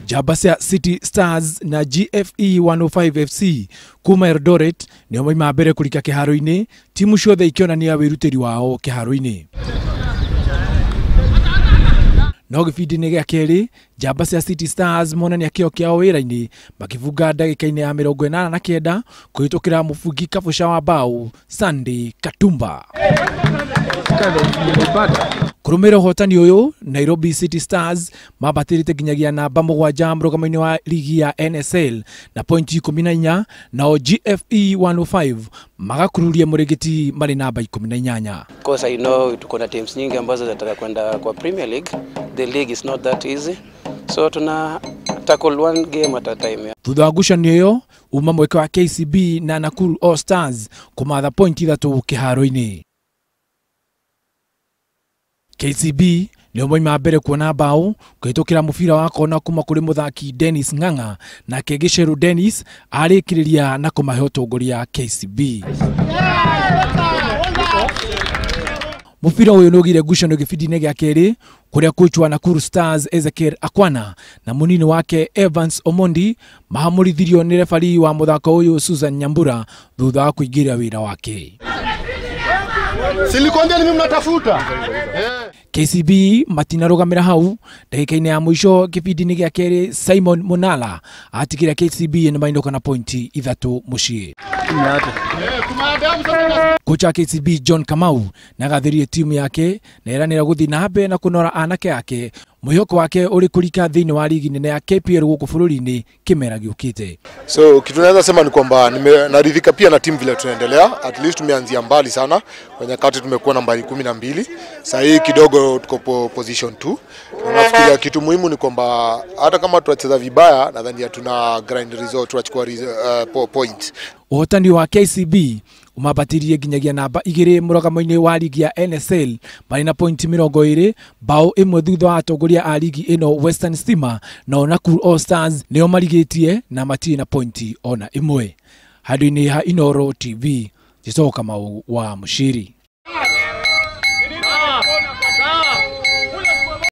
Jamba cia City Stars na GFE 105 FC kuma Eldoret nĩo moima mbere kũrika kiharo-ini, timu ciothe ikionania wĩrutĩri wao kiharo-ini. No gĩbindi-inĩ gĩa kerĩ, Jamba cia City Stars monania kĩo kĩao wĩra-inĩ makĩbunga ndagĩka-inĩ ya 89 kũhĩtũkĩra mũbungi kabũca wa bao Sunday Katumba. Kurumira ũhotani ũyũ, Nairobi City Stars mabatĩrĩte nginyagia namba 7 mũrũgamo-inĩ wa ligi ya NSL na pointi 14, nao GFE 105 magakururia mũrĩgĩti marĩ namba 18. Because I know tuko na teams nyingi ambazo zinataka kwenda kwa Premier League. The league is not that easy. So tuna tackle one game at a time. Thutha wa ngucanio ĩyo, uma mweke wa KCB na Nakuru All Stars kumatha pointi 3 kiharo-ini. KCB nĩo moima mbere kuona bao kũhĩtũkĩra mũbira wa kona kuma kũrĩ mũthaki Dennis Ng'ang'a, na Kegiceru Dennis arĩkĩrĩria na kũmahe ũtongoria KCB. Mũbira ũyũ nĩũgire ngucanio gĩbindi-inĩ gĩa kerĩ kũrĩa coach wa Nakuru Stars Ezekiel Akwana na mũnini wake Evans Omondi mahamũrithirio nĩ refarii wa mũthako ũyũ Susan Nyambura thutha wa kũingĩria wĩra wake. Silikwambia ni mimi mnatafuta. KCB matinarugamira hau, ndagĩka-inĩ ya mũico gĩbindi-inĩ gĩa kerĩ Simon Munala atigĩra KCB nĩ mainũka na pointi 3 mũciĩ. Kocha KCB John Kamau nagathirie timu yake na eranĩra gũthiĩ na mbere na kũnora anake yake, mwĩhoko wake ũrĩ kũrika thĩinĩ wa ligi nene ya KPL gũkũ bũrũri-inĩ kĩmera gĩũkĩte. So kitu naweza sema ni kwamba naridhika pia na timu vile tunaendelea. At least tumeanzia mbali sana. Kwenye kati tumekuwa nambari 12. Sasa hii kidogo tuko position 2. Na nafikiria kitu muhimu ni kwamba hata kama tunacheza vibaya, nadhani tuna grind result, tunachukua point. Ũhotani wa KCB umabatirie nginyagia namba 2 mũrũgamo-inĩ wa ligi ya NSL marĩ na pointi 20, bao 1 thutha wa atongoria a ligi ĩno Western Stima na Nakuru All Stars nĩo marigĩtie na matirĩ na pointi ona 1. Handũ-inĩ ha Inooro TV, Jesũ Kamau wa Mushiri.